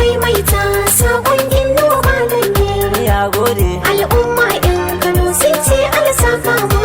maimaita sabon Inuwa Malam ne. Ya gode. Al'umma 'yan Kano sun ce Allah saka ma.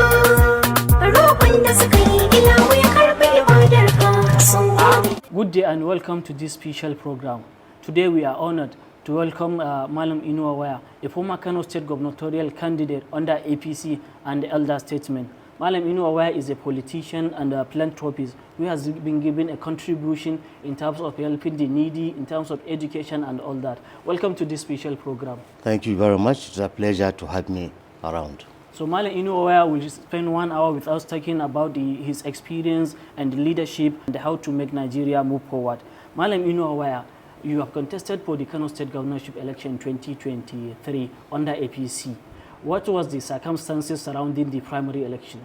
Roƙon da suka yi Ilahu ya karɓi ibadarka sun gode. Good day and welcome to this special program. Today we are honored to welcome Malam Inuwa Waya, a former Kano State gubernatorial candidate under APC and elder statesman. Malam Inuwa Waya is a politician and a philanthropist who has been given a contribution in terms of helping the needy, in terms of education and all that. Welcome to this special program. Thank you very much. It's a pleasure to have me around. So Malam Inuwa Waya will spend 1 hour with us talking about his experience and leadership and how to make Nigeria move forward. Malam Inuwa Waya, you have contested for the Kano State governorship election 2023 under APC. What was the circumstances surrounding the primary election?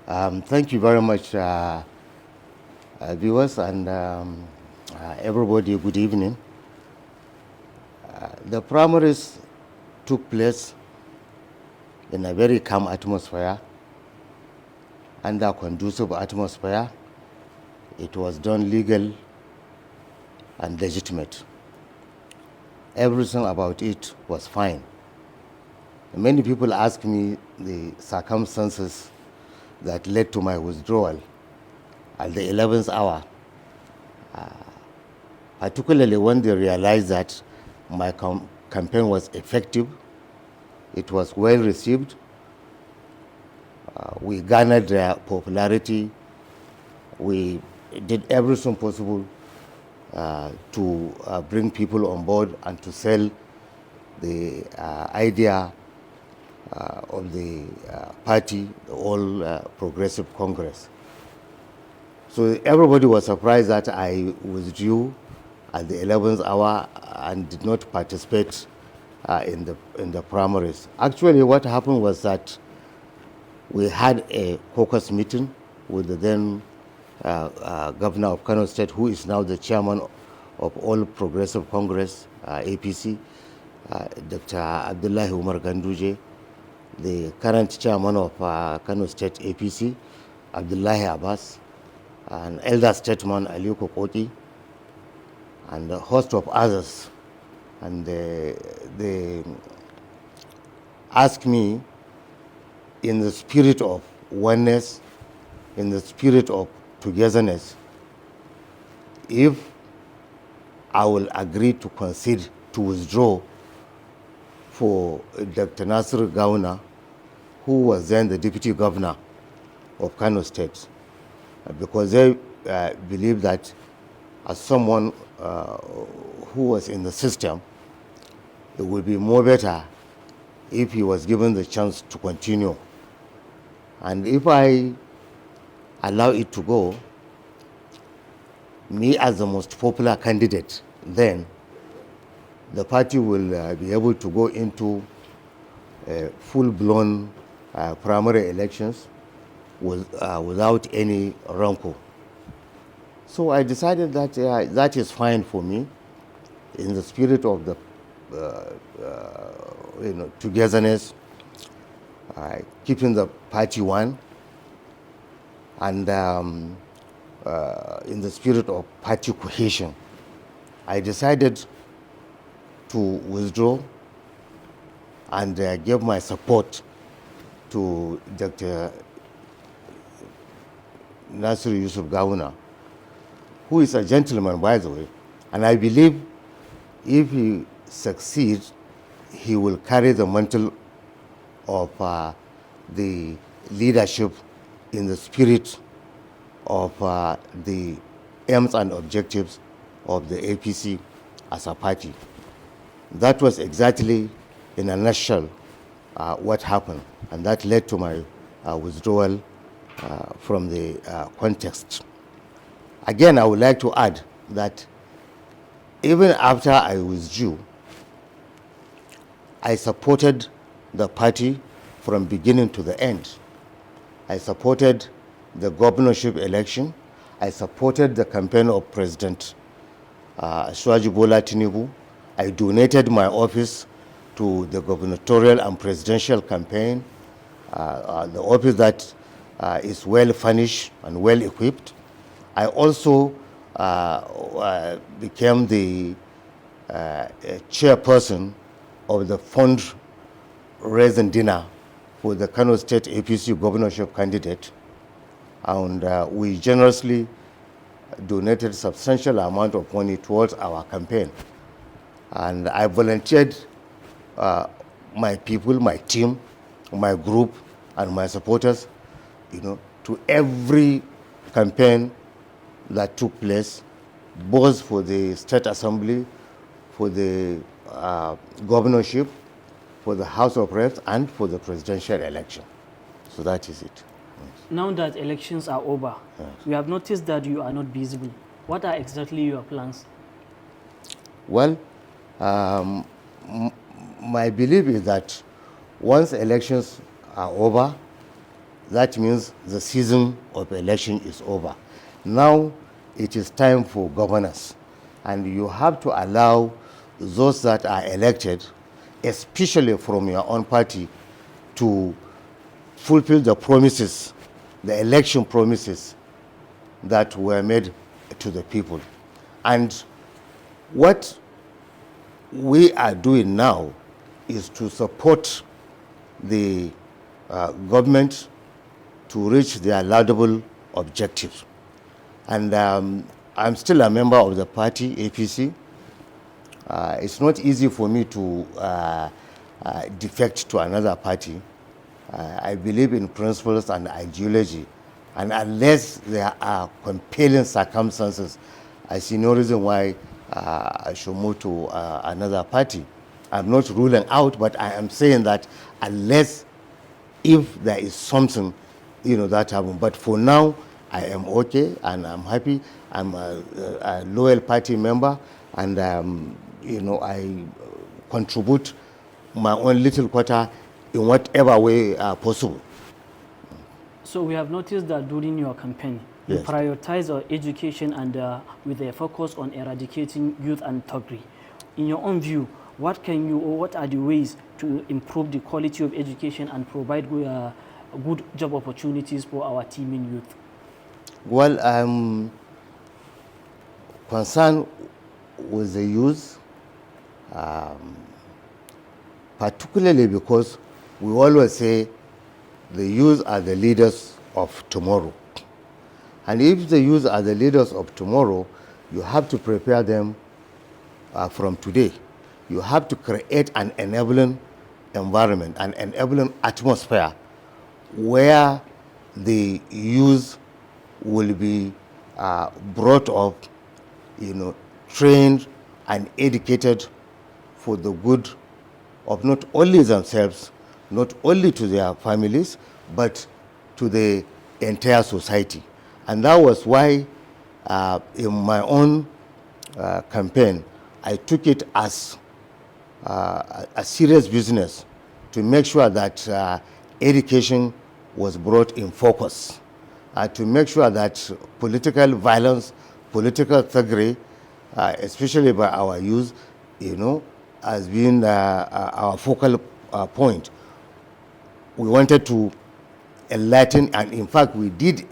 Thank you very much, viewers and everybody. Good evening. The primaries took place in a very calm atmosphere, under conducive atmosphere. It was done legal and legitimate. Everything about it was fine. Many people ask me the circumstances that led to my withdrawal at the 11th hour, particularly when they realized that my campaign was effective, it was well received, we garnered their popularity, we did everything possible to bring people on board and to sell the idea of the party, the All Progressive Congress. So everybody was surprised that I withdrew at the 11th hour and did not participate in the primaries. Actually, what happened was that we had a caucus meeting with the then governor of Kano State, who is now the chairman of All Progressive Congress, APC, Dr. Abdullahi Umar Ganduje, the current chairman of Kano State APC, Abdullahi Abbas, and elder statesman Ali Kokoki, and a host of others. And they asked me, in the spirit of oneness, in the spirit of togetherness, if I will agree to concede, to withdraw for Dr. Nasir Gawuna, who was then the deputy governor of Kano State, because they believe that as someone who was in the system, it would be more better if he was given the chance to continue. And if I allow it to go, me as the most popular candidate, then the party will be able to go into full-blown primary elections without any rancor. So I decided that that is fine for me, in the spirit of the togetherness, keeping the party one, and in the spirit of party cohesion. I decided to withdraw and give my support to Dr. Nasir Yusuf Gawuna, who is a gentleman, by the way, and I believe if he succeeds, he will carry the mantle of the leadership in the spirit of the aims and objectives of the APC as a party. That was exactly, in a nutshell, what happened, and that led to my withdrawal from the context. Again, I would like to add that even after I withdrew, I supported the party from beginning to the end. I supported the governorship election. I supported the campaign of President Asuwaju Bola Tinubu. I donated my office to the gubernatorial and presidential campaign, the office that is well furnished and well equipped. I also became the chairperson of the fundraising dinner for the Kano State APC governorship candidate, and we generously donated substantial amount of money towards our campaign. And I volunteered my people, my team, my group, and my supporters, to every campaign that took place, both for the State Assembly, for the governorship, for the House of Reps, and for the presidential election. So that is it. Now that elections are over, we have noticed that you are not visible. What are exactly your plans? Well, my belief is that once elections are over, that means the season of election is over. Now it is time for governance, and you have to allow those that are elected, especially from your own party, to fulfill the promises, the election promises that were made to the people. And what we are doing now is to support the government to reach their laudable objectives. And I'm still a member of the party, APC. It's not easy for me to defect to another party. I believe in principles and ideology, and unless there are compelling circumstances, I see no reason why I should move to another party. I'm not ruling out, but I am saying that unless if there is something, that happen. But for now, I am okay and I'm happy. I'm a loyal party member, and I contribute my own little quota in whatever way possible. So we have noticed that during your campaign, you Yes. prioritize our education and with a focus on eradicating youth and thuggery. In your own view, what are the ways to improve the quality of education and provide good job opportunities for our teeming youth? Well, I'm concerned with the youth, particularly because we always say the youth are the leaders of tomorrow. And if the youth are the leaders of tomorrow, you have to prepare them from today. You have to create an enabling environment, an enabling atmosphere where the youth will be brought up, trained and educated for the good of not only themselves, not only to their families, but to the entire society. And that was why in my own campaign, I took it as a serious business to make sure that education was brought in focus, to make sure that political violence, political thuggery, especially by our youth, has been our focal point. We wanted to enlighten, and in fact, we did,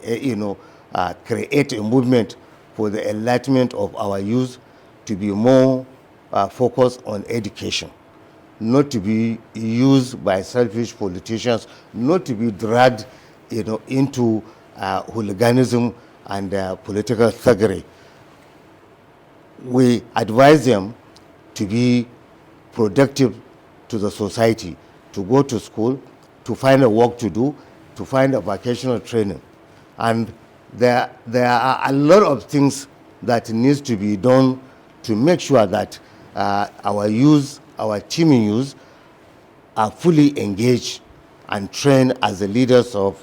create a movement for the enlightenment of our youth to be more focused on education, not to be used by selfish politicians, not to be dragged, into hooliganism and political thuggery. We advise them to be productive to the society, to go to school, to find a work to do, to find a vocational training. And there are a lot of things that needs to be done to make sure that our youth, our teaming youth, are fully engaged and trained as the leaders of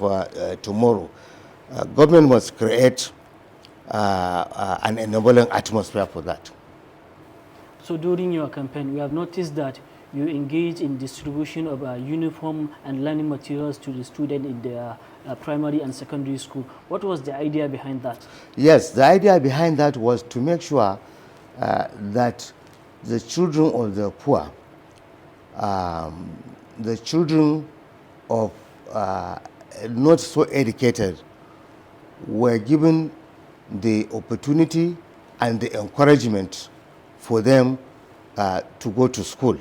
tomorrow. Government must create an enabling atmosphere for that. So during your campaign, we have noticed that you engage in distribution of uniform and learning materials to the student in their primary and secondary school. What was the idea behind that? Yes, the idea behind that was to make sure that the children of the poor, the children of not so educated, were given the opportunity and the encouragement for them to go to school.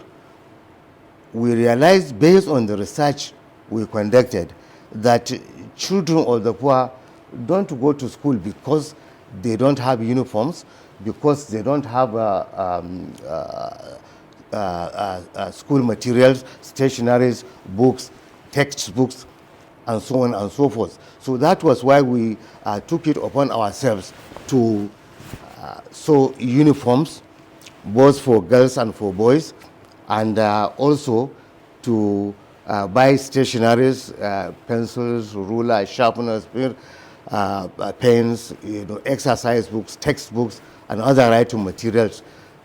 We realized, based on the research we conducted, that children of the poor don't go to school because they don't have uniforms, because they don't have school materials, stationaries, books, textbooks, and so on and so forth. So that was why we took it upon ourselves to sew uniforms, both for girls and for boys, and also to buy stationaries, pencils, rulers, sharpeners, pens, exercise books, textbooks, and other writing materials,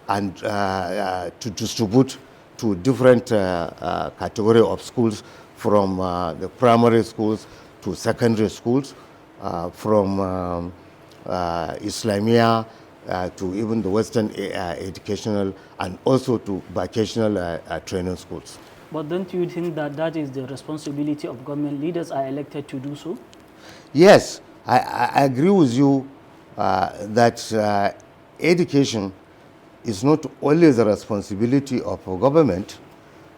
and to distribute to different category of schools, from the primary schools to secondary schools, from Islamia to even the Western educational, and also to vocational training schools. But don't you think that that is the responsibility of government? Leaders are elected to do so? Yes, I agree with you that education is not only the responsibility of a government,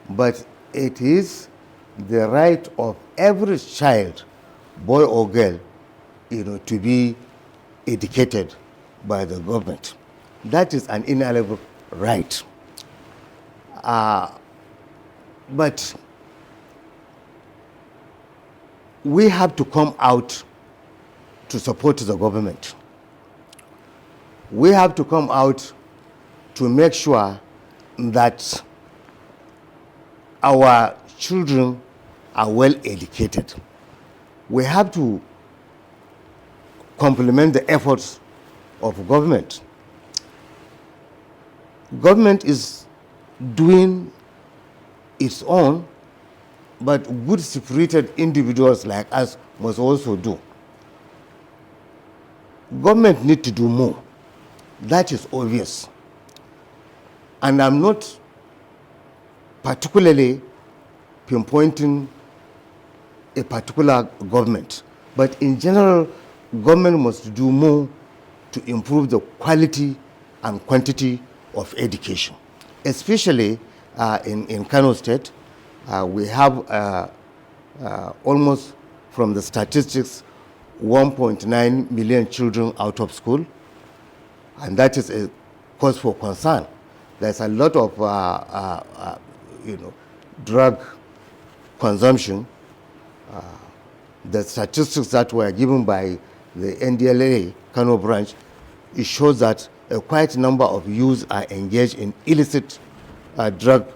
but it is the right of every child, boy or girl, to be educated by the government. That is an inalienable right. But we have to come out to support the government. We have to come out to make sure that our children are well educated. We have to complement the efforts of government. Government is doing its own, but good spirited individuals like us must also do. Government need to do more. That is obvious. And I'm not particularly pinpointing a particular government, but in general, government must do more to improve the quality and quantity of education. Especially in Kano State, we have almost, from the statistics, 1.9 million children out of school, and that is a cause for concern. There's a lot of drug consumption. The statistics that were given by the NDLA Kano branch, it shows that a quite number of youths are engaged in illicit drug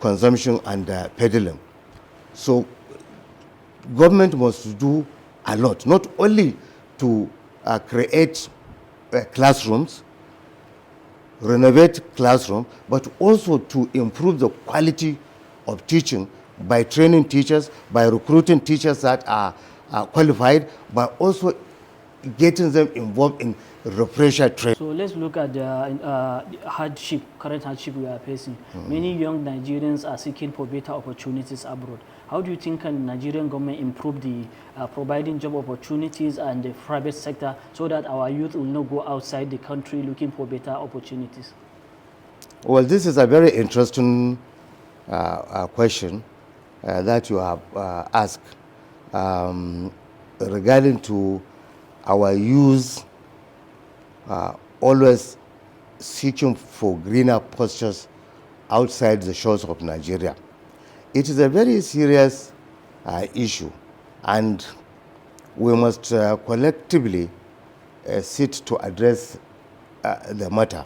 consumption and peddling. So government must do a lot, not only to create classrooms, renovate classrooms, but also to improve the quality of teaching by training teachers, by recruiting teachers that are qualified, by also getting them involved in refresher training. So let's look at the current hardship we are facing. Many young Nigerians are seeking for better opportunities abroad. How do you think can Nigerian government improve the providing job opportunities and the private sector so that our youth will not go outside the country looking for better opportunities? Well, this is a very interesting question that you have asked regarding to our youth always seeking for greener pastures outside the shores of Nigeria. It is a very serious issue, and we must collectively sit to address the matter.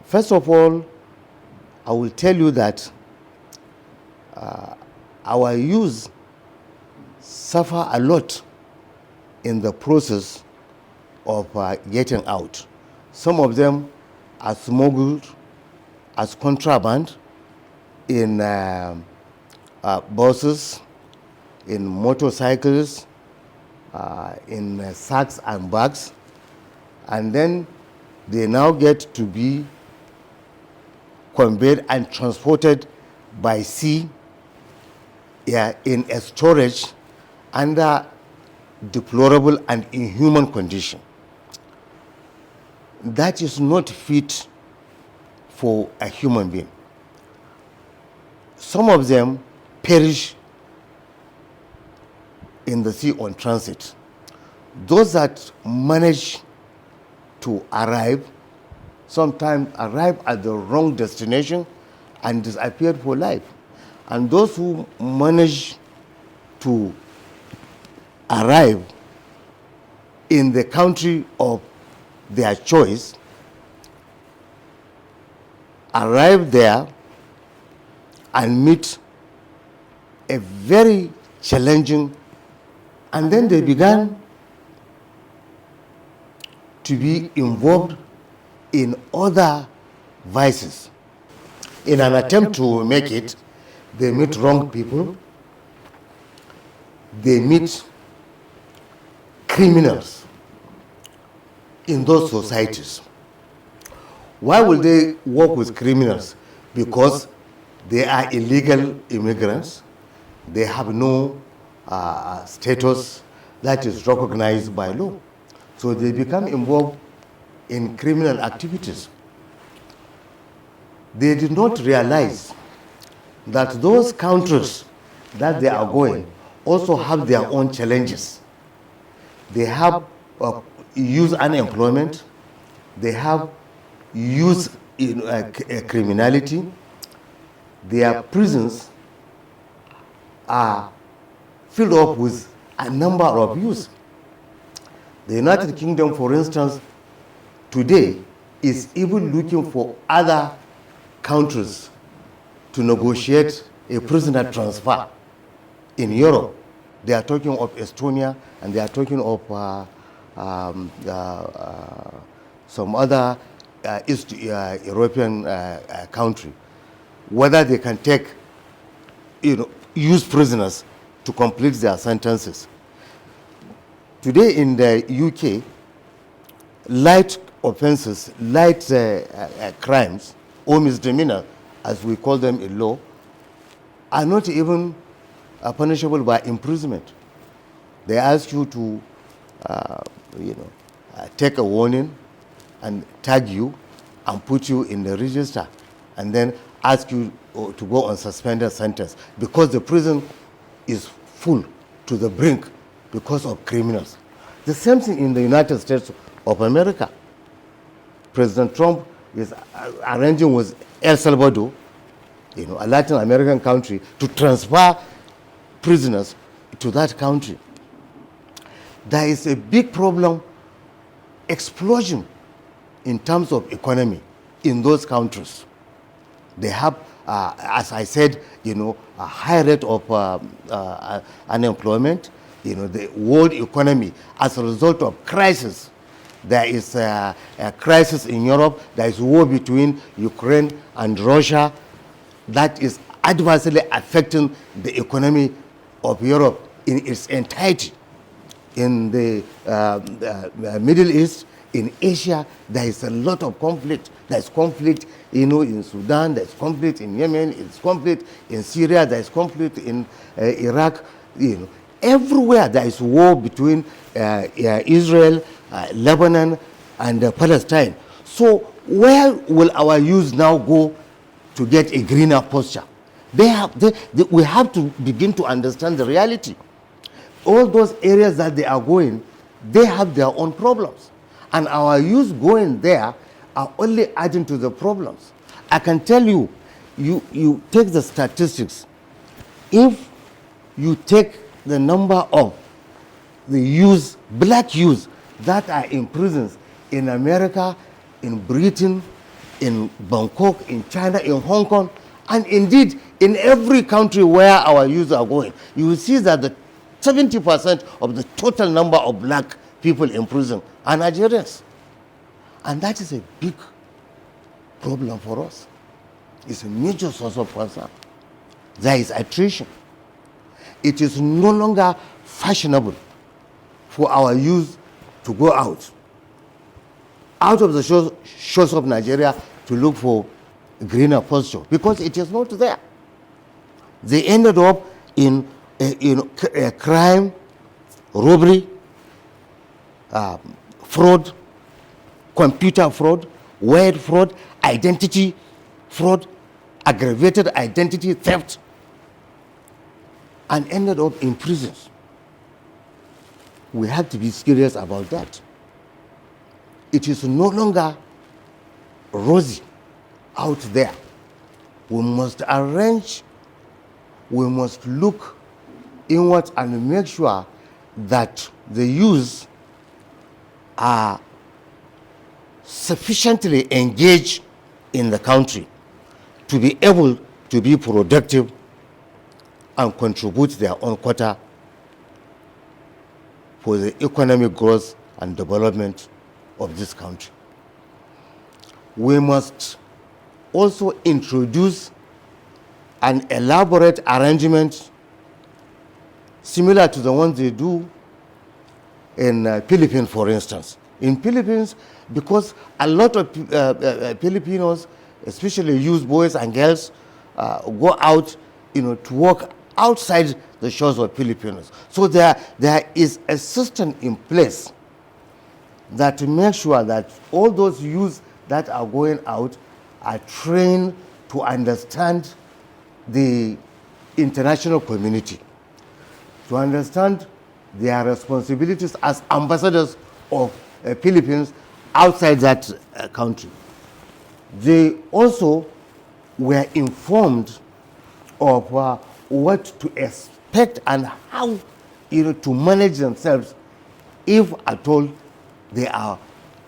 First of all, I will tell you that our youth suffer a lot in the process of getting out. Some of them are smuggled as contraband in buses, in motorcycles, in sacks and bags, and then they now get to be conveyed and transported by sea in a storage under deplorable and inhuman condition. That is not fit for a human being. Some of them perish in the sea on transit. Those that manage to arrive sometimes arrive at the wrong destination and disappeared for life. And those who manage to arrive in the country of their choice arrive there and meet a very challenging, and then they began to be involved in other vices. In an attempt to make it, they meet wrong people, they meet criminals in those societies. Why will they work with criminals? Because they are illegal immigrants. They have no status that is recognized by law. So they become involved in criminal activities. They did not realize that those countries that they are going also have their own challenges. They have youth unemployment, they have youth criminality, their prisons are filled up with a number of youth. The United Kingdom, for instance, today is even looking for other countries to negotiate a prisoner transfer in Europe. They are talking of Estonia, and they are talking of some other East European country, whether they can take, youth prisoners to complete their sentences. Today in the UK, light offenses, light crimes, or misdemeanor, as we call them in law, are not even punishable by imprisonment. They ask you to, take a warning and tag you and put you in the register, and then ask you to go on suspended sentence because the prison is full to the brink because of criminals. The same thing in the United States of America. President Trump is arranging with El Salvador, a Latin American country, to transfer prisoners to that country. There is a big problem, explosion in terms of economy in those countries. They have, as I said, a high rate of unemployment. The world economy, as a result of crisis. There is a crisis in Europe. There is war between Ukraine and Russia that is adversely affecting the economy of Europe in its entirety. In the Middle East, in Asia, there is a lot of conflict. There is conflict, in Sudan. There is conflict in Yemen. There is conflict in Syria. There is conflict in Iraq. Everywhere there is war between Israel, Lebanon, and Palestine. So where will our youth now go to get a greener posture? We have to begin to understand the reality. All those areas that they are going, they have their own problems. And our youth going there are only adding to the problems. I can tell you, you take the statistics. If you take the number of the youth, black youth, that are in prisons in America, in Britain, in Bangkok, in China, in Hong Kong, and indeed in every country where our youth are going, you will see that the 70% of the total number of black people in prison are Nigerians. And that is a big problem for us. It's a major source of concern. There is attrition. It is no longer fashionable for our youth to go out of the shores of Nigeria to look for greener pasture because it is not there. They ended up in crime, robbery, fraud, computer fraud, word fraud, identity fraud, aggravated identity theft, and ended up in prisons. We have to be serious about that. It is no longer rosy out there. We must arrange, we must look inward and make sure that the youth are sufficiently engaged in the country to be able to be productive and contribute their own quota for the economic growth and development of this country. We must also introduce an elaborate arrangement similar to the ones they do in Philippines, for instance. In Philippines, because a lot of Filipinos, especially youth boys and girls, go out, to work outside the shores of Filipinos. So there is a system in place that to make sure that all those youths that are going out are trained to understand the international community, to understand their responsibilities as ambassadors of Philippines outside that country. They also were informed of what to expect and how to manage themselves if at all they are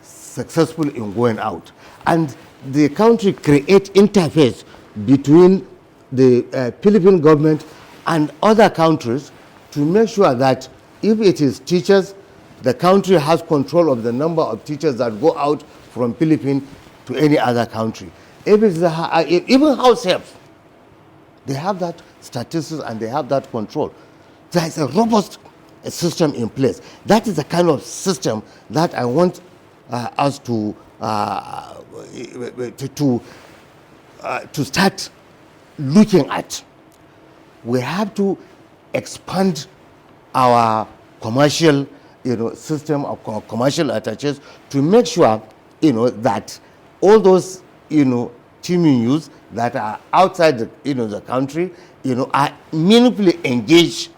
successful in going out. And the country create interface between the Philippine government and other countries to make sure that if it is teachers, the country has control of the number of teachers that go out from Philippines to any other country. If it's even house helps, they have that statistics and they have that control. There is a robust system in place. That is the kind of system that I want us to start looking at. We have to expand our commercial system of commercial attaches to make sure that all those teaming youths that are outside the country are meaningfully engaged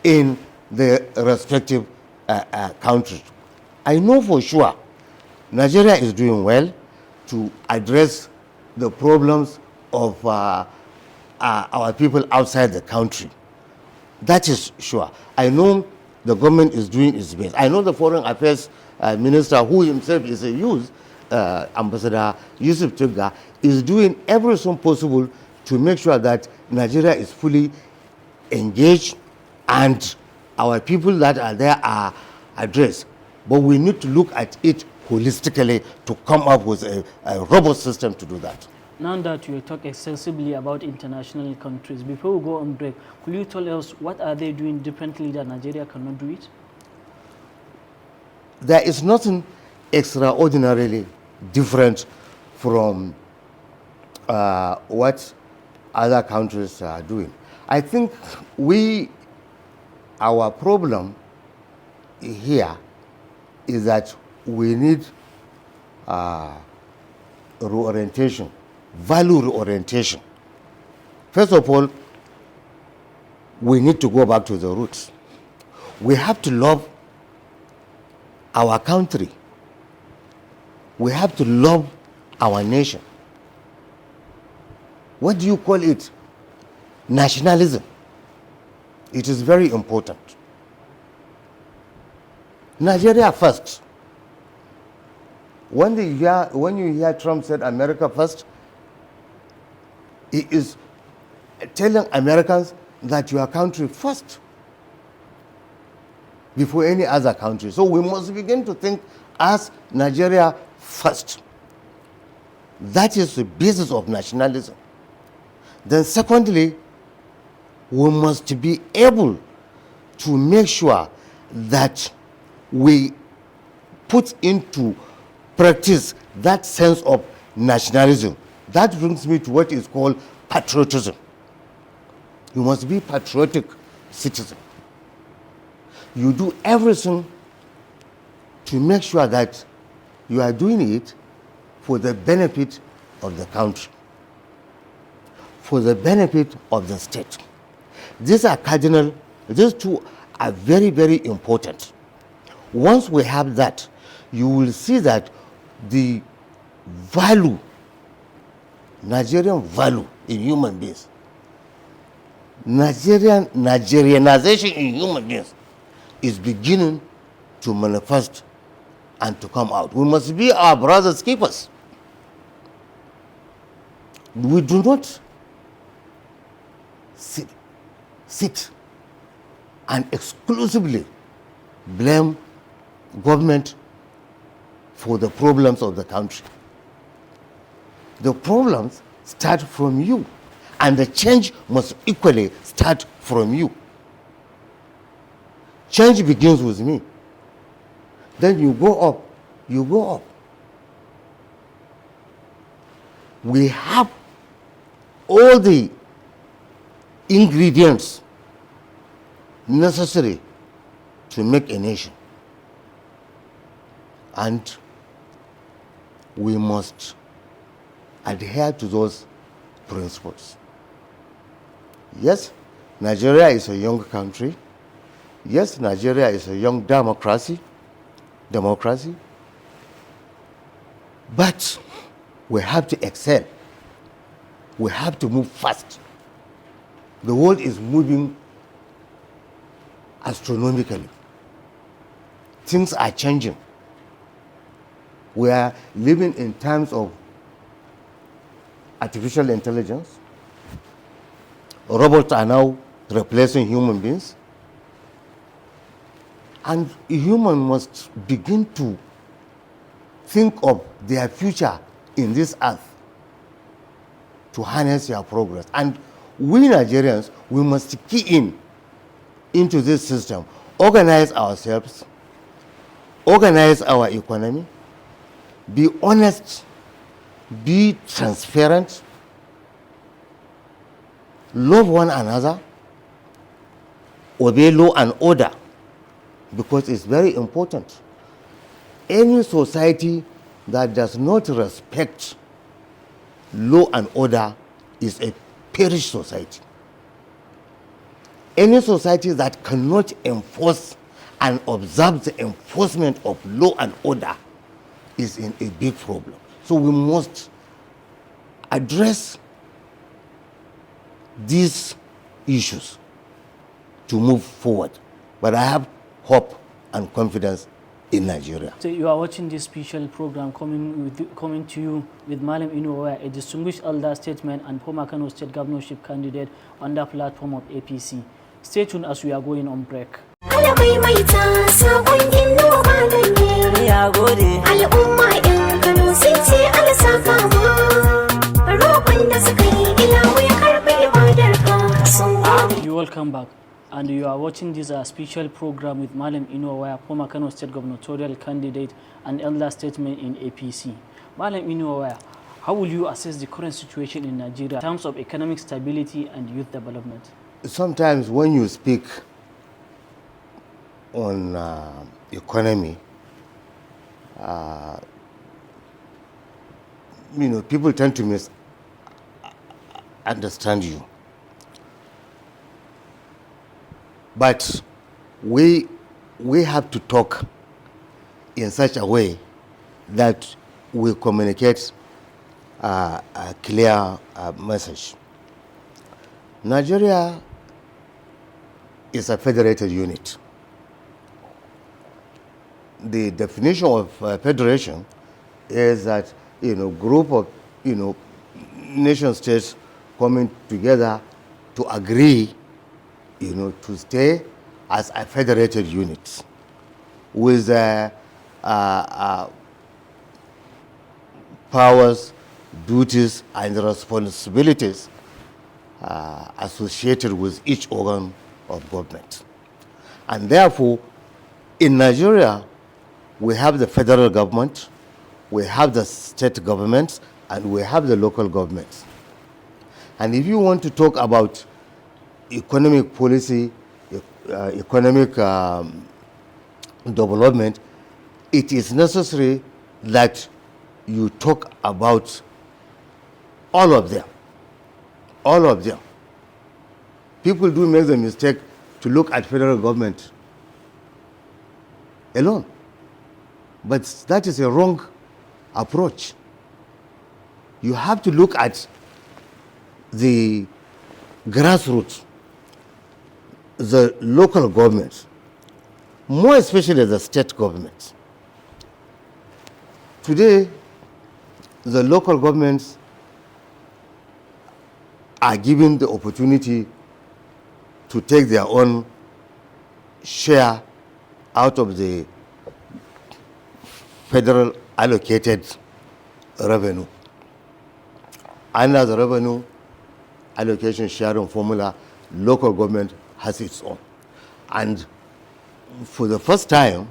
in the respective countries. I know for sure Nigeria is doing well to address the problems of our people outside the country. That is sure. I know the government is doing its best. I know the foreign affairs minister, who himself is a youth, Ambassador Yusuf Tugga, is doing everything possible to make sure that Nigeria is fully engaged and our people that are there are addressed. But we need to look at it holistically to come up with a robust system to do that. Now that you talk extensively about international countries, before we go on break, could you tell us what are they doing differently that Nigeria cannot do it? There is nothing extraordinarily different from what other countries are doing. I think our problem here is that we need reorientation, value reorientation. First of all, we need to go back to the roots. We have to love our country. We have to love our nation. What do you call it? Nationalism. It is very important. Nigeria first. When you hear Trump said America first, he is telling Americans that your country first before any other country. So we must begin to think as Nigeria first. That is the basis of nationalism. Then secondly, we must be able to make sure that we put into practice that sense of nationalism. That brings me to what is called patriotism. You must be patriotic citizen. You do everything to make sure that you are doing it for the benefit of the country. for the benefit of the state. These are cardinal, these two are very, very important. Once we have that, you will see that the value, Nigerian value in human beings, Nigerianization in human beings is beginning to manifest and to come out. We must be our brothers' keepers. We do not sit and exclusively blame government for the problems of the country. The problems start from you, and the change must equally start from you. Change begins with me. Then you go up, you go up. We have all the ingredients necessary to make a nation. And we must adhere to those principles. Yes, Nigeria is a young country. Yes, Nigeria is a young democracy. But we have to excel. We have to move fast. The world is moving astronomically. Things are changing. We are living in times of artificial intelligence. Robots are now replacing human beings. And a human must begin to think of their future in this earth to harness their progress. And we Nigerians, we must key into this system, organize ourselves, organize our economy, be honest, be transparent, love one another, obey law and order, because it's very important. Any society that does not respect law and order is a perished society. Any society that cannot enforce and observe the enforcement of law and order is in a big problem. So we must address these issues to move forward. But I have hope and confidence in Nigeria. So you are watching this special program coming to you with Malam Inuwa Waya, a distinguished elder statesman and former Kano State governorship candidate on the platform of APC. Stay tuned as we are going on break. Almaimaita sabon Inuwa Malam ne. Ya gode. Al'umma 'yan Kano sun ce Allah saka ma. Roƙon da suka yi Ilahu ya karɓi ibadarka sun gode. You welcome back. And you are watching this special program with Malam Inuwa Waya, former Kano State gubernatorial candidate and elder statesman in APC. Malam Inuwa Waya, how will you assess the current situation in Nigeria in terms of economic stability and youth development? Sometimes when you speak on economy, people tend to misunderstand you. But we have to talk in such a way that we communicate a clear message. Nigeria is a federated unit. The definition of federation is that group of nation states coming together to agree to stay as a federated unit with powers, duties, and responsibilities associated with each organ of government. And therefore, in Nigeria, we have the federal government, we have the state governments, and we have the local governments. And if you want to talk about economic policy, economic development, it is necessary that you talk about all of them. all of them. People do make the mistake to look at federal government alone. But that is a wrong approach. You have to look at the grassroots, the local governments, more especially the state governments. Today, the local governments are given the opportunity to take their own share out of the federal allocated revenue. Under the revenue allocation sharing formula, local government has its own. And for the first time,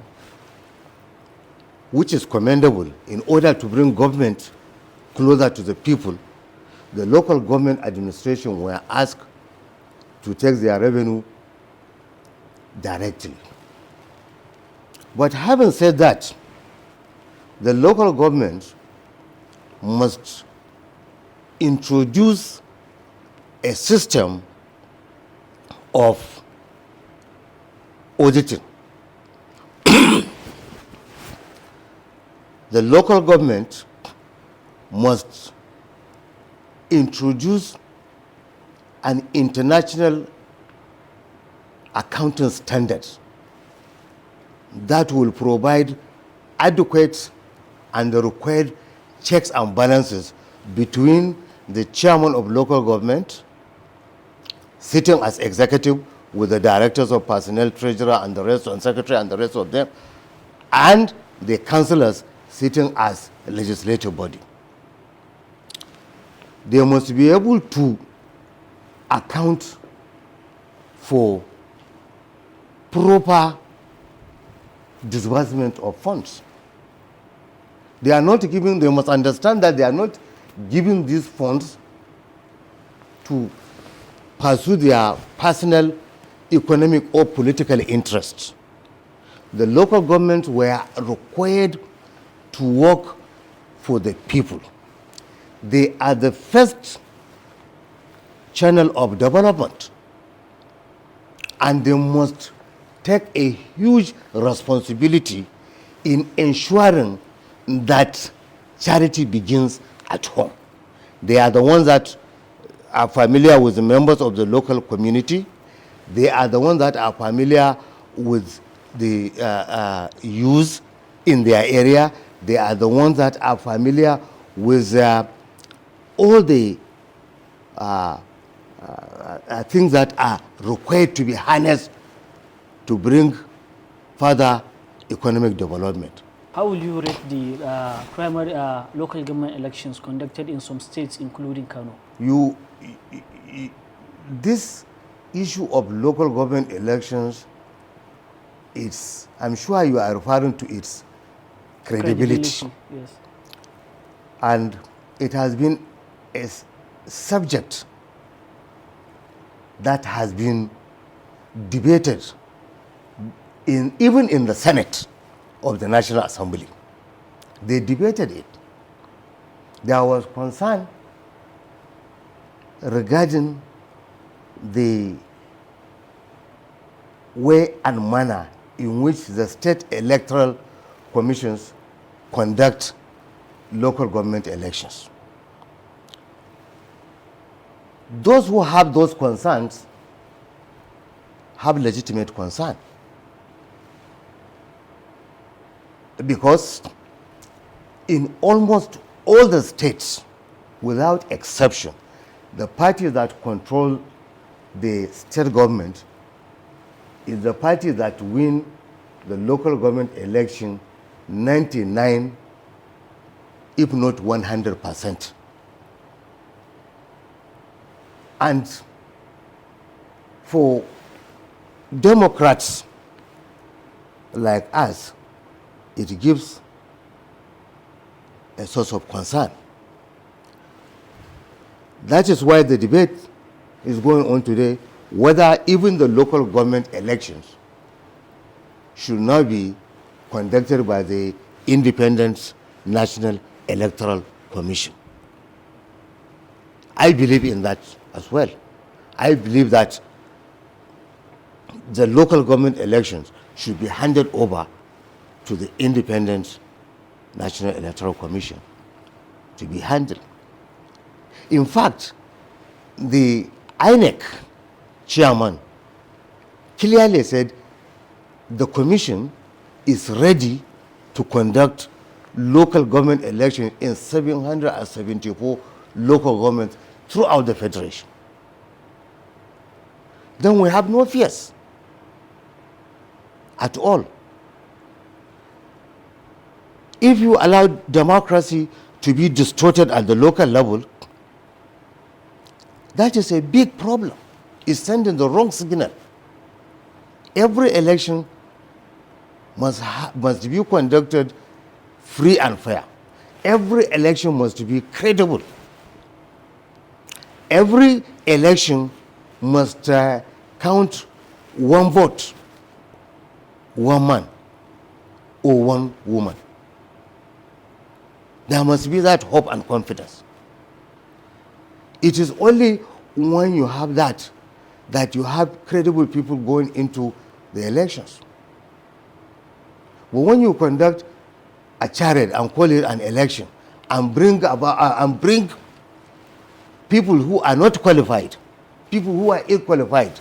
which is commendable, in order to bring government closer to the people, the local government administration were asked to take their revenue directly. But having said that, the local government must introduce a system of auditing. The local government must introduce an international accounting standard that will provide adequate and required checks and balances between the chairman of local government, sitting as executive with the directors of personnel, treasurer, and the rest, and secretary, and the rest of them, and the councillors sitting as a legislative body. They must be able to account for proper disbursement of funds. They must understand that they are not giving these funds to pursue their personal, economic, or political interests. The local governments were required to work for the people. They are the first channel of development, and they must take a huge responsibility in ensuring that charity begins at home. They are the ones that are familiar with the members of the local community. They are the ones that are familiar with the youth in their area. They are the ones that are familiar with all the things that are required to be harnessed to bring further economic development. How will you rate the primary local government elections conducted in some states, including Kano? This issue of local government elections, I'm sure you are referring to its credibility. Yes. And it has been a subject that has been debated even in the Senate of the National Assembly. They debated it. There was concern regarding the way and manner in which the state electoral commissions conduct local government elections. Those who have those concerns have legitimate concern, because in almost all the states, without exception, the party that control the state government is the party that win the local government election 99, if not 100%. And for Democrats like us, it gives a source of concern. That is why the debate is going on today, whether even the local government elections should not be conducted by the Independent National Electoral Commission. I believe in that as well. I believe that the local government elections should be handed over to the independent National Electoral Commission to be handled. In fact, the INEC chairman clearly said the commission is ready to conduct local government elections in 774 local governments throughout the federation. Then we have no fears at all. If you allow democracy to be distorted at the local level, that is a big problem. It's sending the wrong signal. Every election must be conducted free and fair. Every election must be credible. Every election must count one vote, one man or one woman. There must be that hope and confidence. It is only when you have that you have credible people going into the elections. But when you conduct a charade and call it an election and bring people who are not qualified, people who are ill-qualified,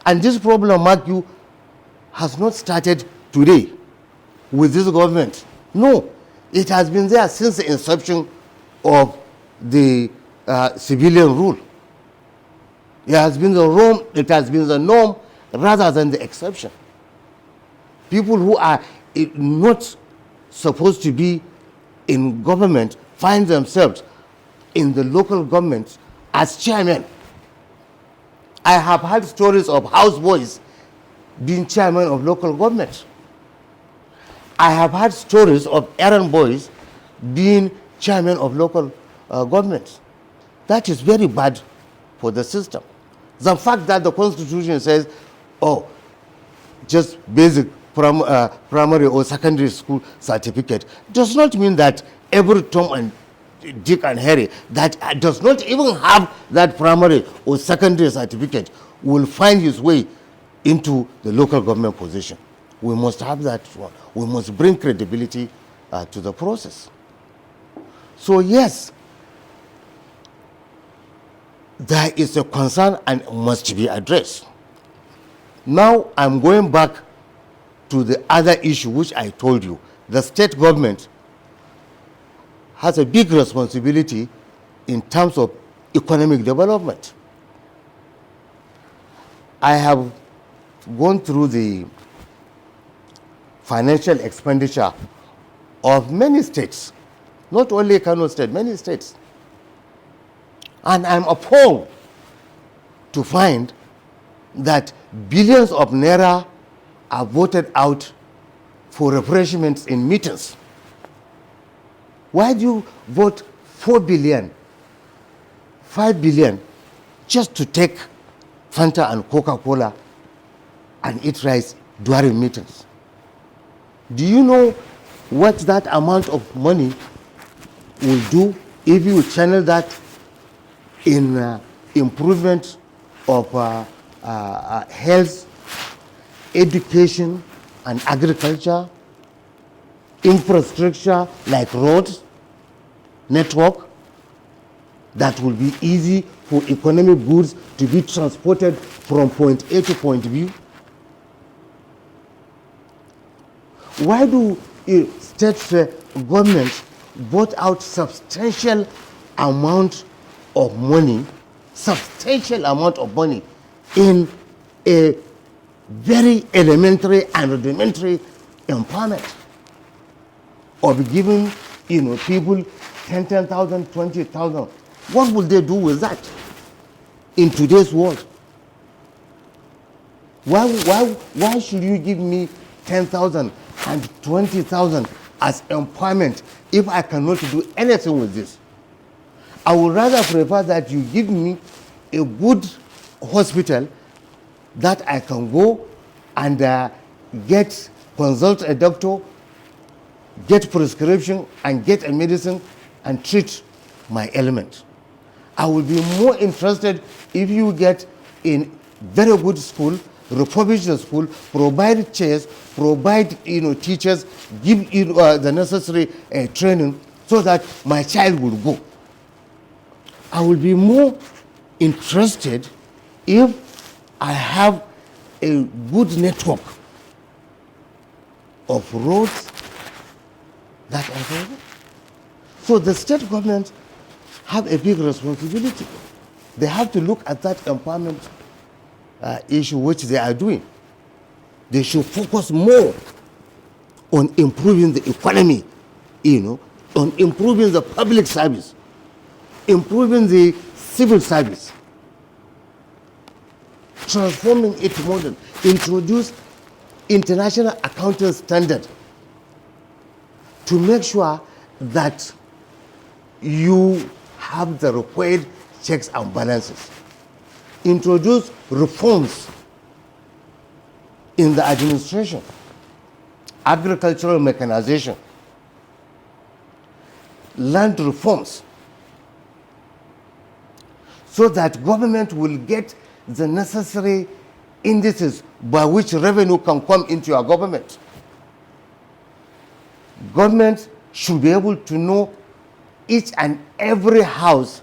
and this problem, mark you, has not started today with this government. No, it has been there since the inception of the civilian rule. It has been the norm rather than the exception. People who are not supposed to be in government find themselves in the local government as chairmen. I have heard stories of houseboys being chairmen of local government. I have heard stories of errand boys being chairmen of local governments. That is very bad for the system. The fact that the Constitution says, oh, just basic primary or secondary school certificate does not mean that every Tom and Dick and Harry that does not even have that primary or secondary certificate will find his way into the local government position. We must have that one. We must bring credibility to the process. So yes, there is a concern and must be addressed. Now I'm going back to the other issue which I told you. The state government has a big responsibility in terms of economic development. I have gone through the financial expenditure of many states, not only Kano State, many states. And I'm appalled to find that billions of naira are voted out for refreshments in meetings. Why do you vote 4 billion, 5 billion just to take Fanta and Coca-Cola and eat rice during meetings? Do you know what that amount of money will do if you channel that in improvement of health, education and agriculture, infrastructure like roads, network, that will be easy for economic goods to be transported from point A to point B? Why do state governments vote out substantial amount of money in a very elementary and rudimentary empowerment of giving people 10,000, 20,000? What will they do with that in today's world? Why should you give me 10,000 and 20,000 as empowerment if I cannot do anything with this? I would rather prefer that you give me a good hospital that I can go and consult a doctor, get prescription and get a medicine and treat my ailment. I will be more interested if you get in very good school, refurbish the school, provide chairs, provide teachers, give the necessary training so that my child will go. I will be more interested if I have a good network of roads that are there. So the state government have a big responsibility. They have to look at that empowerment issue which they are doing. They should focus more on improving the economy, on improving the public service, improving the civil service, transforming it modern, introduce international accounting standard to make sure that you have the required checks and balances. Introduce reforms in the administration, agricultural mechanization, land reforms, so that government will get the necessary indices by which revenue can come into your government. Government should be able to know each and every house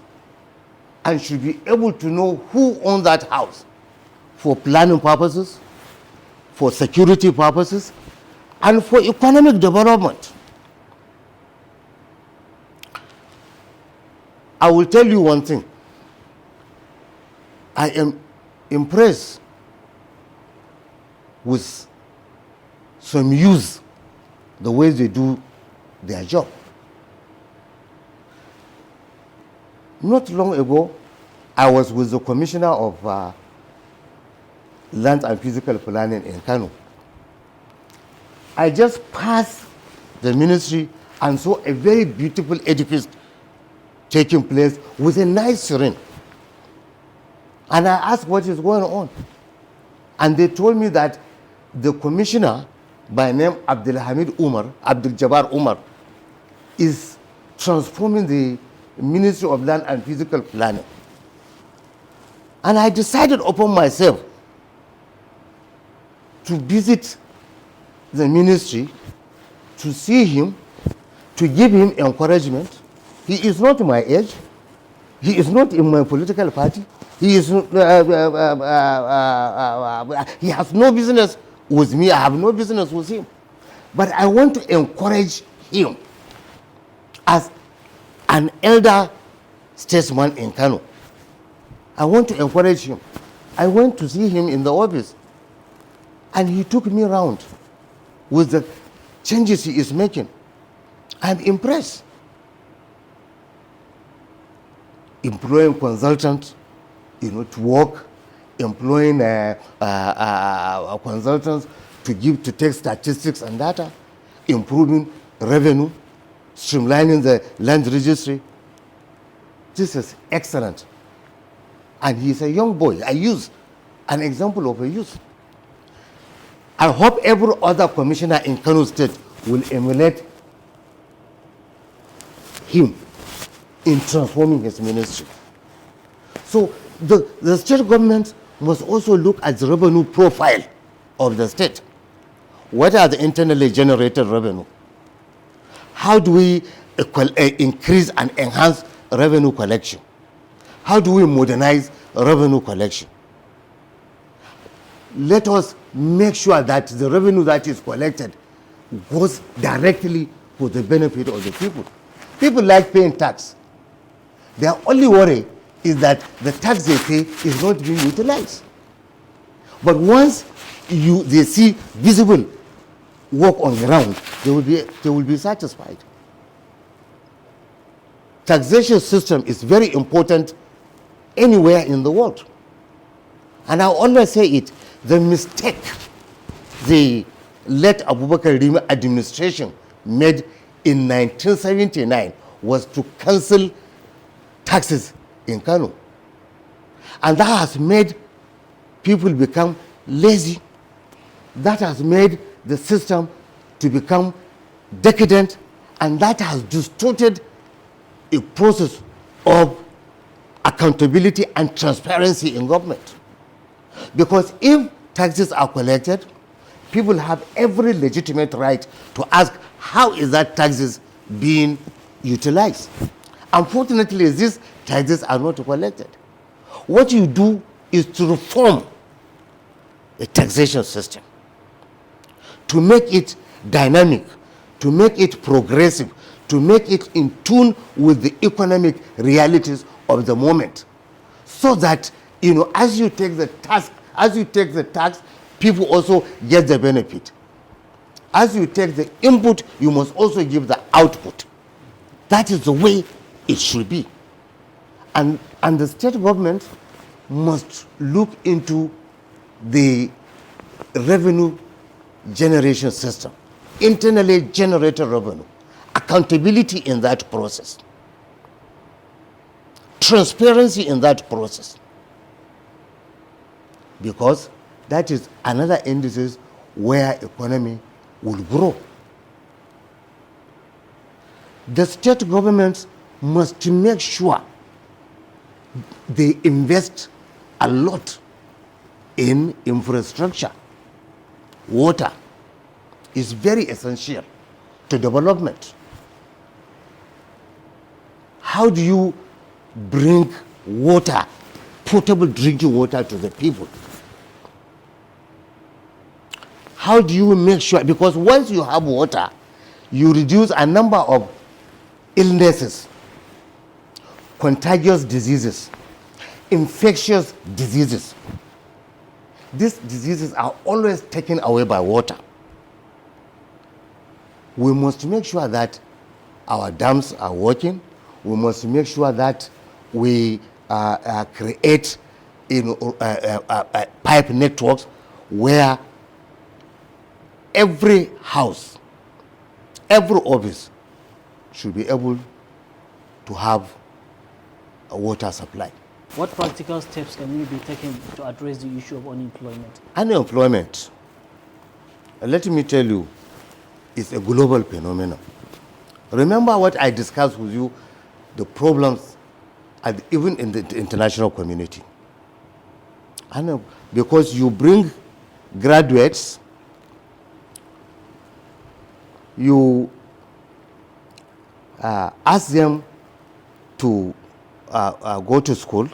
and should be able to know who owns that house for planning purposes, for security purposes, and for economic development. I will tell you one thing. I am impressed with some youth, the way they do their job. Not long ago, I was with the Commissioner of Land and Physical Planning in Kano. I just passed the ministry and saw a very beautiful edifice taking place with a nice serene. And I asked what is going on. And they told me that the commissioner, by name Abdul Jabbar Umar, is transforming the Ministry of Land and Physical Planning. And I decided upon myself to visit the ministry, to see him, to give him encouragement. He is not my age. He is not in my political party. He is. He has no business with me. I have no business with him. But I want to encourage him as an elder statesman in Kano. I want to encourage him. I went to see him in the office, and he took me around with the changes he is making. I'm impressed. Employing consultants, to work, employing consultants to take statistics and data, improving revenue, streamlining the land registry. This is excellent. And he's a young boy. I use an example of a youth. I hope every other commissioner in Kano State will emulate him in transforming his ministry. So the state government must also look at the revenue profile of the state. What are the internally generated revenue? How do we increase and enhance revenue collection? How do we modernize revenue collection? Let us make sure that the revenue that is collected goes directly for the benefit of the people. People like paying tax. Their only worry is that the tax they pay is not being utilized. But once they see visible work on the ground, they will be satisfied. Taxation system is very important anywhere in the world. And I always say it, the mistake the late Abubakar Rimi administration made in 1979 was to cancel taxes in Kano. And that has made people become lazy. That has made the system to become decadent, and that has distorted a process of accountability and transparency in government. Because if taxes are collected, people have every legitimate right to ask, how is that taxes being utilized? Unfortunately, these taxes are not collected. What you do is to reform the taxation system, to make it dynamic, to make it progressive, to make it in tune with the economic realities of the moment, so that, you know, as you take the tax, people also get the benefit. As you take the input, you must also give the output. That is the way it should be. And the state government must look into the revenue generation system, internally generated revenue, accountability in that process, transparency in that process, because that is another indices where economy will grow. The state governments must make sure they invest a lot in infrastructure. Water is very essential to development. How do you bring water, potable drinking water, to the people? How do you make sure, because once you have water, you reduce a number of illnesses, contagious diseases, infectious diseases. These diseases are always taken away by water. We must make sure that our dams are working. We must make sure that we create, pipe networks where every house, every office should be able to have a water supply. What practical steps can we be taken to address the issue of unemployment? Unemployment, let me tell you, is a global phenomenon. Remember what I discussed with you, the problems even in the international community. Because you bring graduates, you ask them to go to school,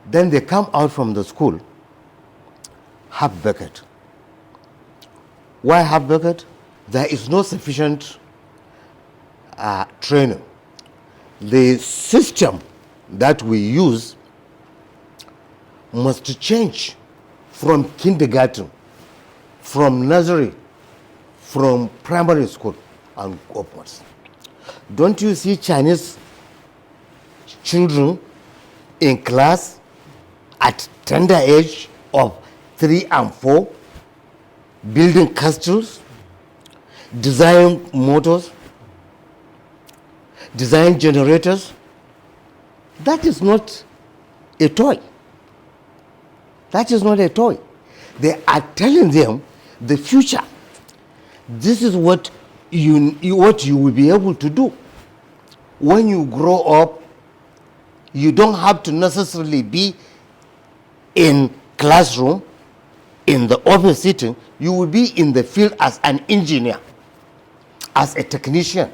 then they come out from the school half-baked. Why half-baked? There is no sufficient training. The system that we use must change from kindergarten, from nursery, from primary school and upwards. Don't you see Chinese children in class at tender age of 3 and 4, building castles, design motors, design generators? That is not a toy. That is not a toy. They are telling them the future. This is what you will be able to do. When you grow up, you don't have to necessarily be in classroom, in the office sitting. You will be in the field as an engineer, as a technician,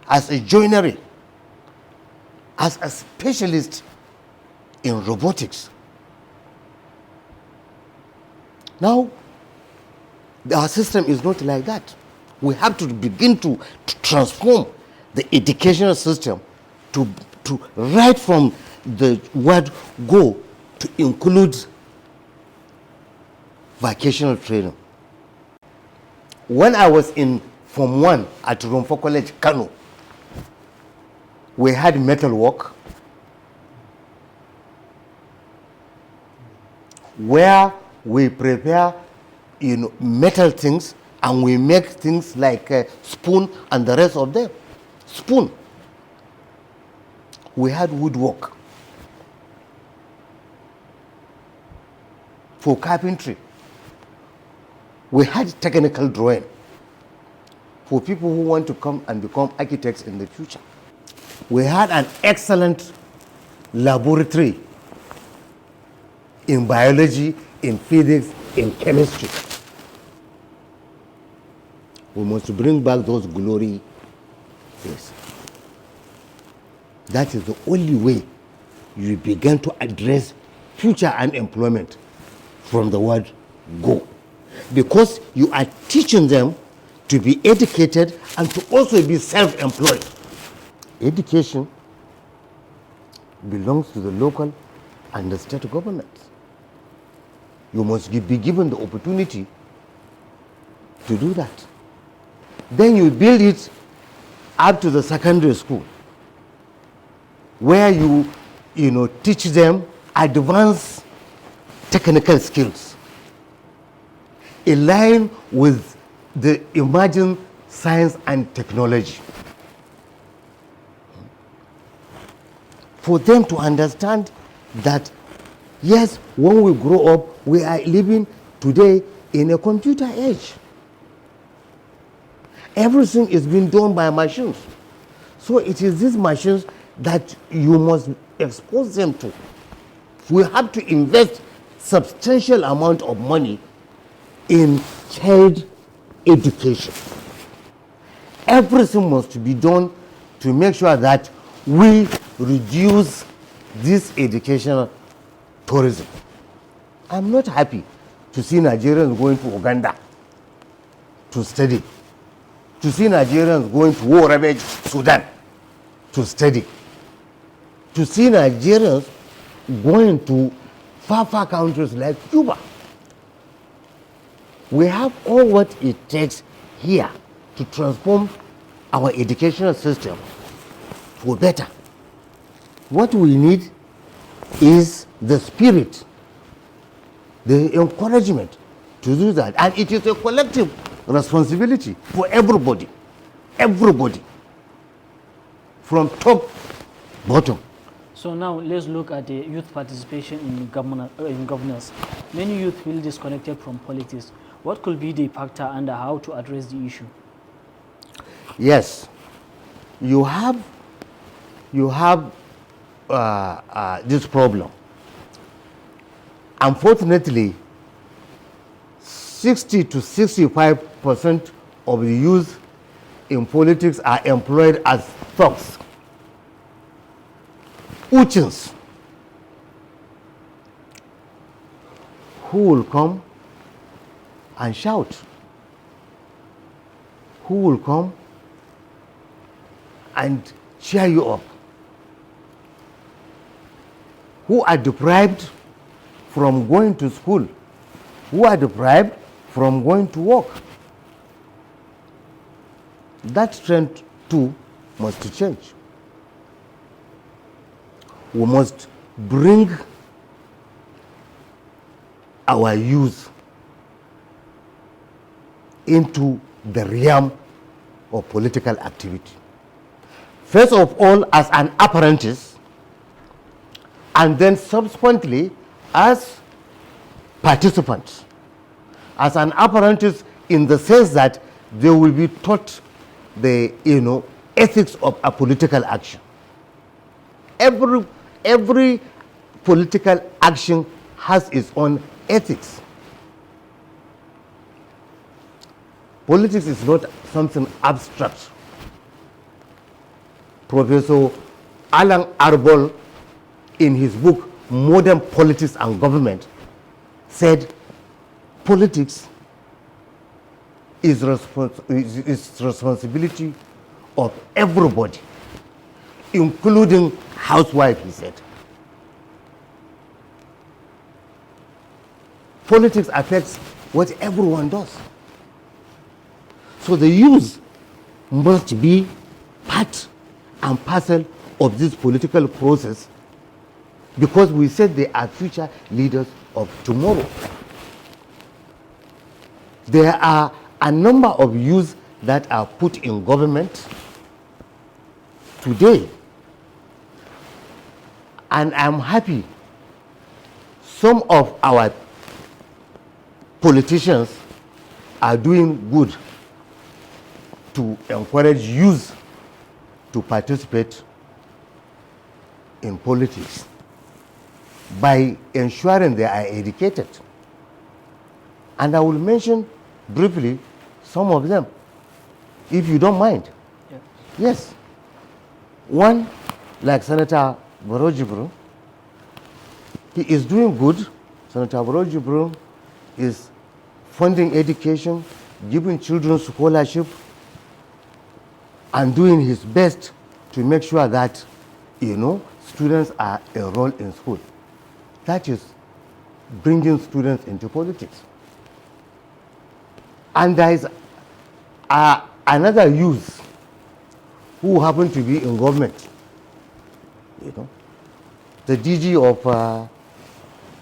as a joinery, as a specialist in robotics. Now, our system is not like that. We have to begin to transform the educational system to right from the word go to include vocational training. When I was in Form 1 at Rumfo College, Kano, we had metal work, where we prepare metal things, and we make things like a spoon and the rest of them. Spoon. We had woodwork. For carpentry, we had technical drawing for people who want to come and become architects in the future. we had an excellent laboratory in biology, in physics, in chemistry. We must bring back those glory days. That is the only way you begin to address future unemployment from the word go. Because you are teaching them to be educated and to also be self-employed. Education belongs to the local and the state governments. You must be given the opportunity to do that. Then you build it up to the secondary school, where you teach them advanced technical skills in line with the emerging science and technology. For them to understand that, yes, when we grow up, we are living today in a computer age. Everything is being done by machines. So it is these machines that you must expose them to. We have to invest substantial amount of money in child education. Everything must be done to make sure that we reduce this educational tourism. I'm not happy to see Nigerians going to Uganda to study, to see Nigerians going to war-ravaged Sudan to study, to see Nigerians going to far countries like Cuba. We have all what it takes here to transform our educational system for better. What we need is the spirit, the encouragement to do that. And it is a collective responsibility for everybody, from top, bottom. So now let's look at the youth participation in governance. Many youth feel disconnected from politics. What could be the factor and how to address the issue? Yes, you have this problem. Unfortunately, 60 to 65% of the youth in politics are employed as thugs, urchins, who will come and shout, who will come and cheer you up, who are deprived from going to school, who are deprived from going to work. That trend too must change. We must bring our youth into the realm of political activity. First of all, as an apprentice, and then subsequently as participants. As an apprentice, in the sense that they will be taught the ethics of a political action. Every political action has its own ethics. Politics is not something abstract. Professor Alan Arbol, in his book Modern Politics and Government, said politics is responsibility of everybody, including housewife, he said. Politics affects what everyone does. So the youth must be part and parcel of this political process, because we said they are future leaders of tomorrow. There are a number of youth that are put in government today, and I'm happy some of our politicians are doing good to encourage youth to participate in politics by ensuring they are educated. And I will mention briefly some of them, if you don't mind. Yeah. Yes. One, like Senator Barojibro, he is doing good. Senator Barojibro is funding education, giving children scholarship, and doing his best to make sure that, students are enrolled in school. That is bringing students into politics. And there is another youth who happen to be in government. The DG of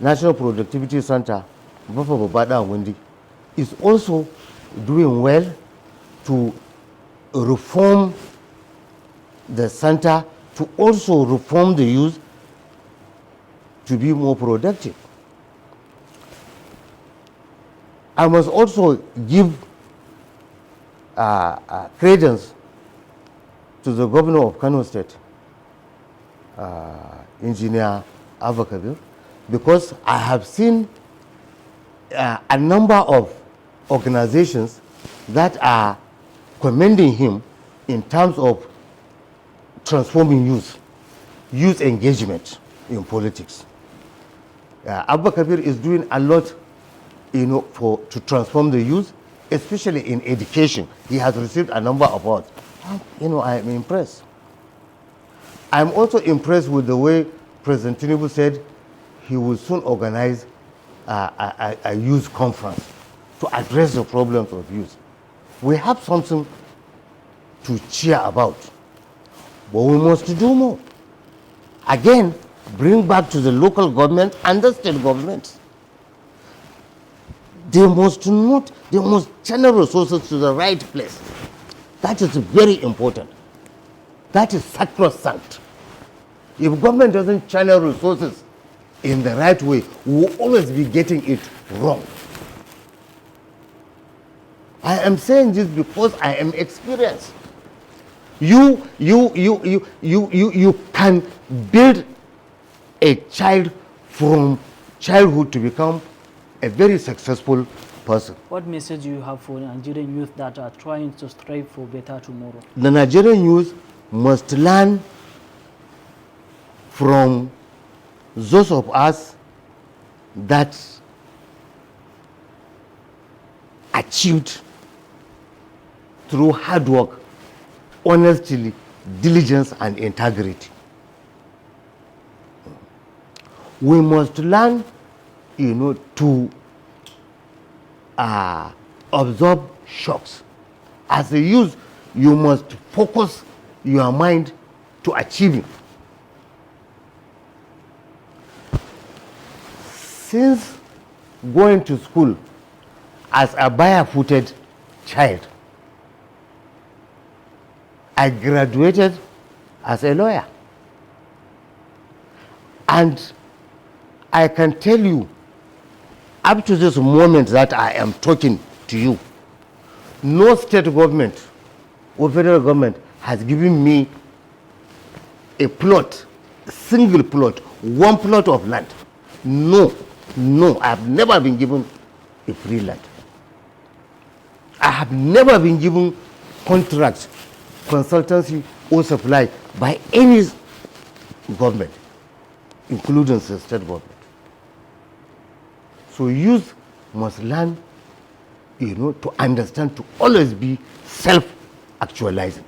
National Productivity Center, Bafa Babada Wendy, is also doing well to reform the center, to also reform the youth to be more productive. I must also give credence to the governor of Kano State, Engineer Abba Kabir, because I have seen a number of organizations that are commending him in terms of transforming youth engagement in politics. Abba Kabir is doing a lot, to transform the youth, especially in education. He has received a number of awards. I am impressed. I'm also impressed with the way President Tinubu said he will soon organize a youth conference to address the problems of youth. We have something to cheer about, but we must do more. Again, bring back to the local government and the state government. They must channel resources to the right place. That is very important. That is sacrosanct. If government doesn't channel resources in the right way, we will always be getting it wrong. I am saying this because I am experienced. You can build a child from childhood to become a very successful person. What message do you have for Nigerian youth that are trying to strive for better tomorrow? The Nigerian youth must learn from those of us that achieved through hard work, honesty, diligence, and integrity. We must learn, to absorb shocks. As a youth, you must focus your mind to achieving. Since going to school as a barefooted child, I graduated as a lawyer. And I can tell you, up to this moment that I am talking to you, no state government or federal government has given me a plot, a single plot, one plot of land. No, I have never been given a free land. I have never been given contracts, consultancy, or supply by any government, including the state government. So youth must learn, to understand, to always be self-actualizing.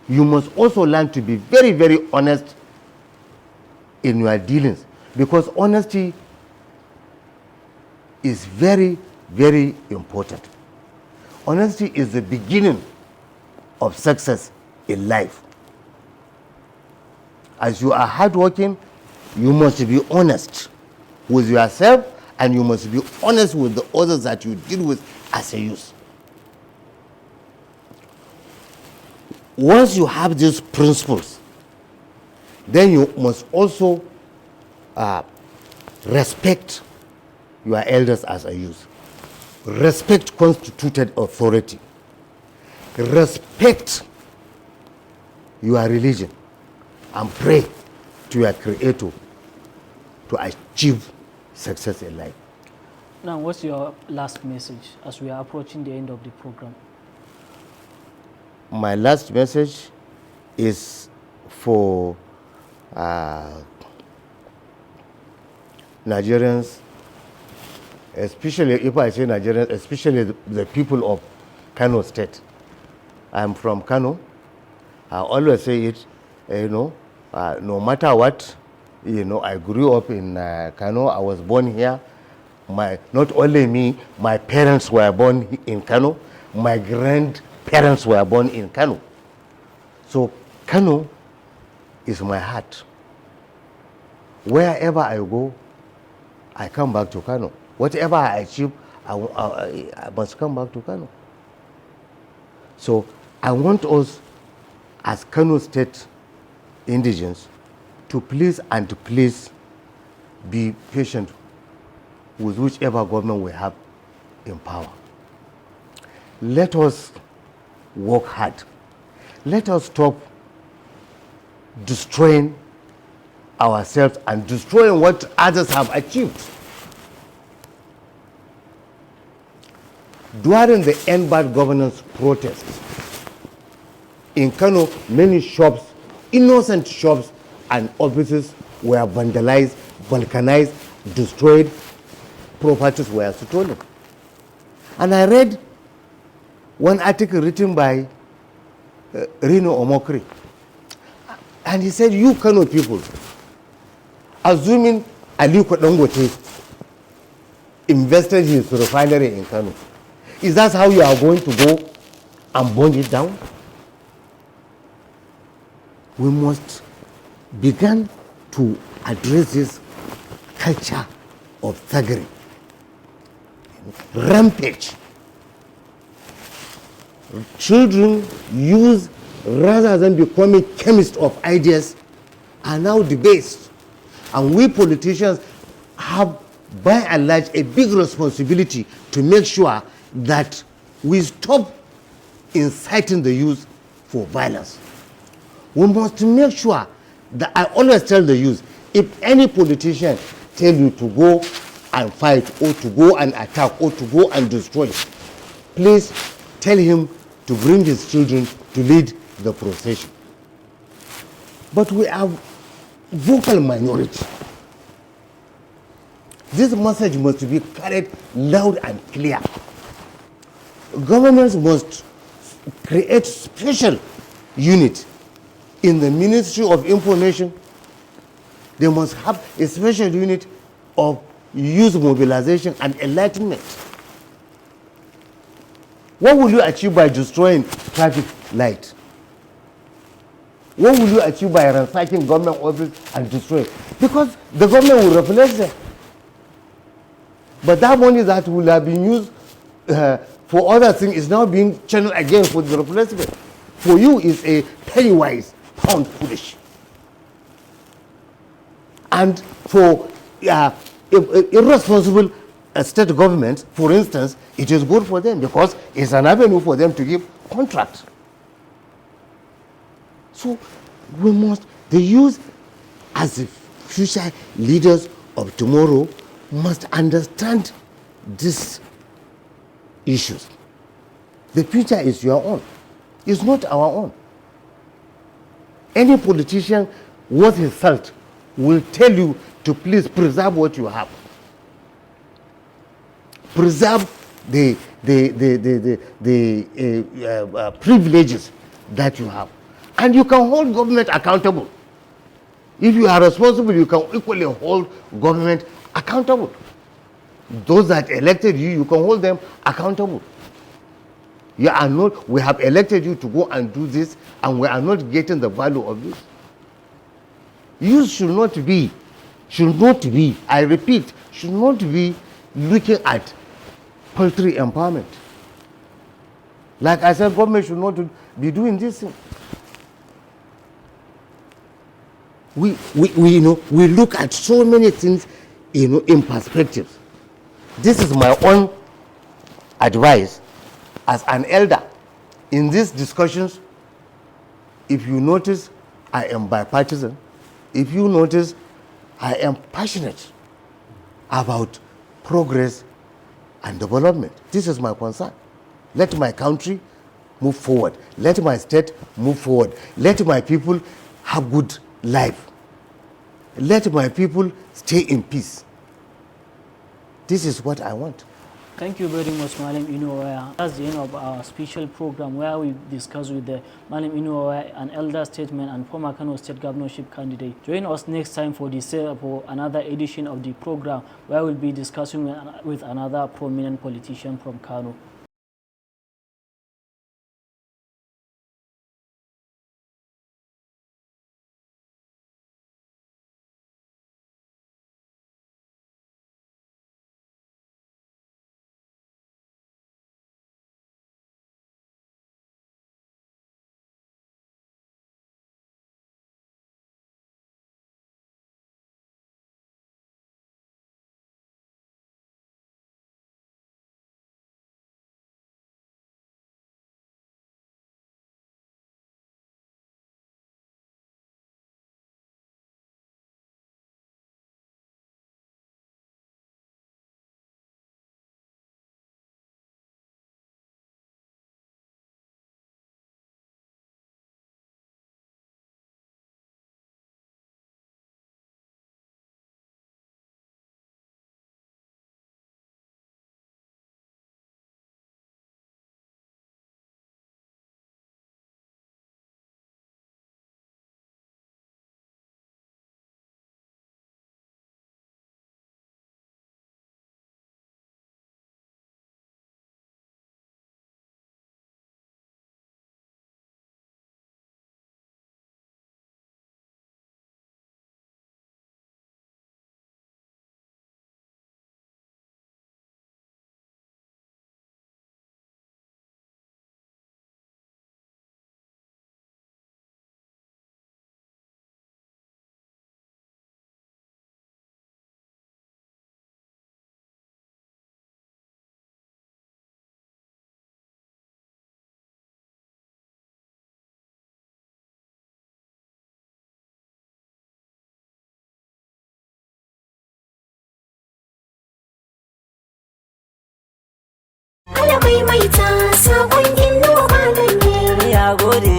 You must also learn to be very, very honest in your dealings, because honesty is very, very important. Honesty is the beginning of success in life. As you are hardworking, you must be honest with yourself, and you must be honest with the others that you deal with as a youth. Once you have these principles, then you must also respect your elders as a youth. Respect constituted authority. Respect your religion. and pray to your Creator to achieve success in life. Now, what's your last message as we are approaching the end of the program? My last message is for Nigerians, especially, if I say Nigerians, especially the people of Kano State. I'm from Kano. I always say it, no matter what, I grew up in Kano. I was born here. Not only me, my parents were born in Kano. My grandparents were born in Kano. So Kano is my heart. Wherever I go, I come back to Kano. Whatever I achieve, I must come back to Kano. So I want us as Kano State indigents to please be patient with whichever government we have in power. Let us work hard. Let us stop destroying ourselves and destroying what others have achieved. During the End Bad Governance protests in Kano, many shops, innocent shops and offices were vandalized, vulcanized, destroyed, properties were stolen. And I read one article written by Rino Omokri, and he said, you Kano people, assuming Aliko Dangote invested his refinery in Kano, is that how you are going to go and burn it down? We must begin to address this culture of thuggery, rampage. Children use, rather than becoming chemists of ideas, are now debased. And we politicians have, by and large, a big responsibility to make sure that we stop inciting the youth for violence. We must make sure that, I always tell the youth, if any politician tell you to go and fight or to go and attack or to go and destroy, please tell him to bring his children to lead the procession. But we are vocal minority. This message must be carried loud and clear. Governments must create special unit in the Ministry of Information. They must have a special unit of youth mobilization and enlightenment. What will you achieve by destroying traffic light? What will you achieve by ransacking government office and destroying? Because the government will replace them. But that money that will have been used for other things is now being channeled again for the replacement. For you, it's a penny wise, pound foolish. And for irresponsible state governments, for instance, it is good for them because it's an avenue for them to give contracts. So we must, the youth as the future leaders of tomorrow must understand these issues. The future is your own. It's not our own. Any politician worth his salt will tell you to please preserve what you have. Preserve the privileges that you have. And you can hold government accountable. If you are responsible, you can equally hold government accountable. Those that elected you, you can hold them accountable. You are not, we have elected you to go and do this, and we are not getting the value of this. You should not be, I repeat, should not be looking at paltry empowerment. Like I said, government should not be doing this thing. We look at so many things, in perspectives. This is my own advice as an elder. In these discussions, if you notice, I am bipartisan. If you notice, I am passionate about progress and development. This is my concern. Let my country move forward. Let my state move forward. Let my people have good life. Let my people stay in peace. This is what I want. Thank you very much, Malam Inuwa Waya. That's the end of our special program where we discuss with the Malam Inuwa Waya, an elder statesman and former Kano State governorship candidate. Join us next time for another edition of the program where we'll be discussing with another prominent politician from Kano. Ala maimaita sakon Inuwa Malam ne. Ya gode